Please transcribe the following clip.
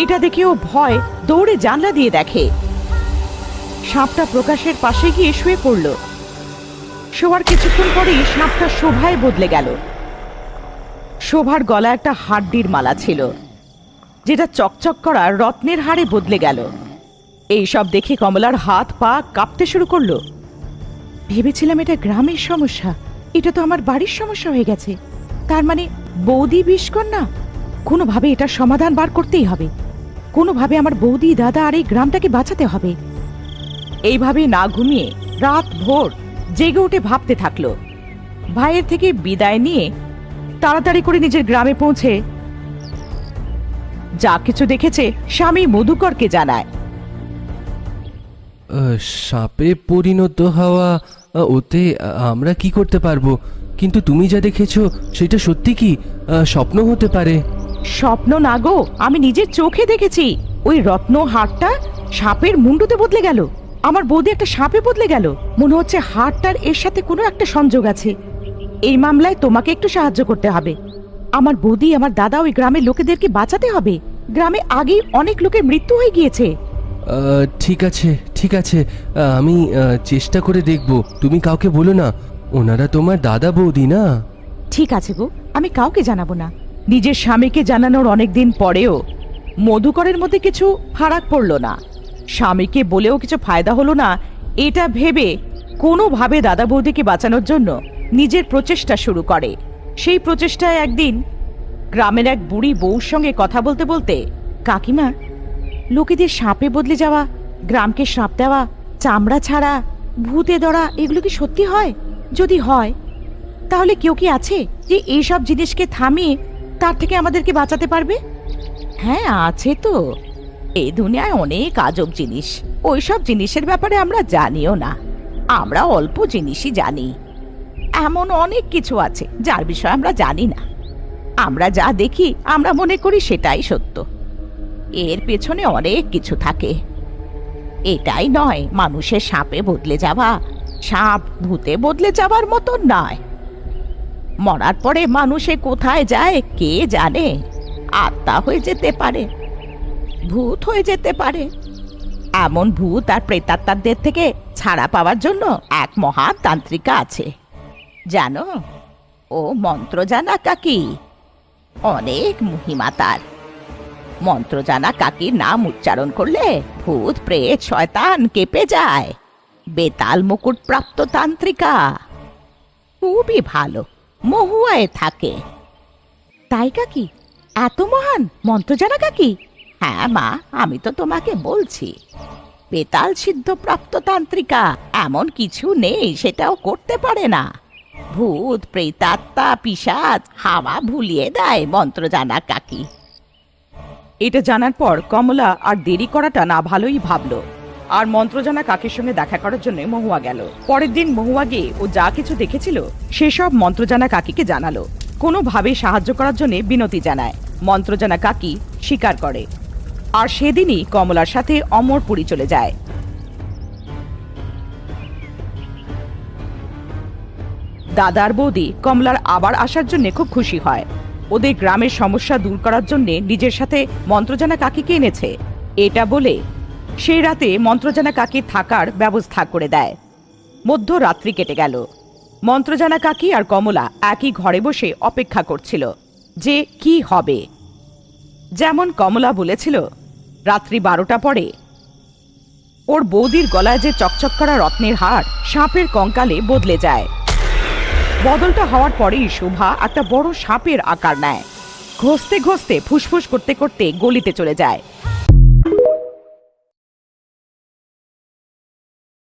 এটা দেখে ও ভয় দৌড়ে জানলা দিয়ে দেখে সাপটা প্রকাশের পাশে গিয়ে শুয়ে পড়ল। শোয়ার কিছুক্ষণ পরেই সাপটা শোভায় বদলে গেল। শোভার গলা একটা হাড্ডির মালা ছিল, যেটা চকচক করা রত্নের হাড়ে বদলে গেল। এইসব দেখে কমলার হাত পা কাঁপতে শুরু করলো। ভেবেছিলাম এটা গ্রামের সমস্যা, এটা তো আমার বাড়ির সমস্যা হয়ে গেছে। তার মানে বৌদি বিষকন্যা। কোনোভাবে এটার সমাধান বার করতেই হবে, কোনোভাবে আমার বৌদি দাদা আর এই গ্রামটাকে বাঁচাতে হবে। এইভাবে না ঘুমিয়ে রাত ভোর জেগে উঠে ভাবতে থাকলো। ভাইয়ের থেকে বিদায় নিয়ে তাড়াতাড়ি করে নিজের গ্রামে পৌঁছে যা কিছু দেখেছে স্বামী মধুকরকে জানায়। সাপে পরিণত হওয়া, ওতে আমরা কি করতে পারবো? কিন্তু তুমি যা দেখেছো সেটা সত্যি কি স্বপ্ন হতে পারে? স্বপ্ন না গো, আমি নিজের চোখে দেখেছি। ওই রত্ন হাড়টা সাপের মুন্ডুতে বদলে গেল। আমার বৌদি একটা সাপে বদলে গেল। মনে হচ্ছে হাড়টার এর সাথে কোনো একটা সংযোগ আছে। এই মামলায় তোমাকে একটু সাহায্য করতে হবে। আমার বৌদি আমার দাদা ওই গ্রামের লোকেদেরকে বাঁচাতে হবে। গ্রামে আগেই অনেক লোকের মৃত্যু হয়ে গিয়েছে। ঠিক আছে ঠিক আছে, আমি চেষ্টা করে দেখব। তুমি কাউকে বলো না, ওনারা তোমার দাদা বৌদি না? ঠিক আছে গো, আমি কাউকে জানাবো না। নিজের স্বামীকে জানানোর অনেকদিন পরেও মধুকরের মধ্যে কিছু ফারাক পড়ল না। স্বামীকে বলেও কিছু ফায়দা হলো না, এটা ভেবে কোনোভাবে দাদা বৌদিকে বাঁচানোর জন্য নিজের প্রচেষ্টা শুরু করে। সেই প্রচেষ্টায় একদিন গ্রামের এক বুড়ি বউর সঙ্গে কথা বলতে বলতে, কাকিমা, লোকেদের সাপে বদলে যাওয়া, গ্রামকে সাপ দেওয়া, চামড়া ছাড়া, ভূতে ধরা, এগুলো কি সত্যি হয়? যদি হয় তাহলে কেউ কি আছে যে এইসব জিনিসকে থামিয়ে তার থেকে আমাদেরকে বাঁচাতে পারবে? হ্যাঁ, আছে তো। এই দুনিয়ায় অনেক আজব জিনিস, ওইসব জিনিসের ব্যাপারে আমরা জানিও না। আমরা অল্প জিনিসই জানি। এমন অনেক কিছু আছে যার বিষয়ে আমরা জানি না। আমরা যা দেখি আমরা মনে করি সেটাই সত্য। এর পেছনে অনেক কিছু থাকে। এটাই নয় মানুষের সাপে বদলে যাওয়া, সাপ ভূতে বদলে যাওয়ার মতো নয়। মরার পরে মানুষে কোথায় যায় কে জানে। আত্মা হয়ে যেতে পারে, ভূত হয়ে যেতে পারে। এমন ভূত আর প্রেতাত্মাদের থেকে ছাড়া পাওয়ার জন্য এক মহান তান্ত্রিকা আছে, জানো? ও মন্ত্র জানা কাকি, অনেক মহিমা তার। মন্ত্র জানা কাকির নাম উচ্চারণ করলে ভূত প্রেত শয়তান কেঁপে যায়। বেতাল মুকুট প্রাপ্ত তান্ত্রিকা, খুবই ভালো, মহুয়ায় থাকে। তাই কাকি, এত মহান মন্ত্র জানা কাকি? হ্যাঁ মা, আমি তো তোমাকে বলছি, বেতাল সিদ্ধ প্রাপ্ত তান্ত্রিকা। এমন কিছু নেই সেটাও করতে পারে না। ভূত প্রেতাত্মা পিশাচ হাওয়া ভুলিয়ে দেয় মন্ত্র জানা কাকি। এটা জানার পর কমলা আর দেরি করাটা না ভালোই ভাবলো, আর মন্ত্রজানা কাকির সঙ্গে দেখা করার জন্য মহুয়া গেল। পরের দিন মহুয়া গিয়ে ও যা কিছু দেখেছিল সেসব মন্ত্রজানা কাকিকে জানালো। কোনোভাবে সাহায্য করার জন্য বিনতি জানায়। মন্ত্রজানা কাকি স্বীকার করে, আর সেদিনই কমলার সাথে অমরপুরী চলে যায়। দাদার বৌদি কমলার আবার আসার জন্য খুব খুশি হয়। ওদের গ্রামের সমস্যা দূর করার জন্য নিজের সাথে মন্ত্রজানা কাকিকে এনেছে। এটা বলে সেই রাতে মন্ত্রজানা কাকির থাকার ব্যবস্থা করে দেয়। মধ্যরাত্রি কেটে গেল। মন্ত্রজানা কাকি আর কমলা একই ঘরে বসে অপেক্ষা করছিল যে কি হবে। যেমন কমলা বলেছিল, রাত্রি 12টা পরে ওর বৌদির গলায় যে চকচক করা রত্নের হার সাপের কঙ্কালে বদলে যায়। বদলটা হওয়ার পরেই শোভা একটা বড় সাপের আকার নেয়। ঘষতে ঘষতে ফুসফুস করতে করতে গলিতে চলে যায়।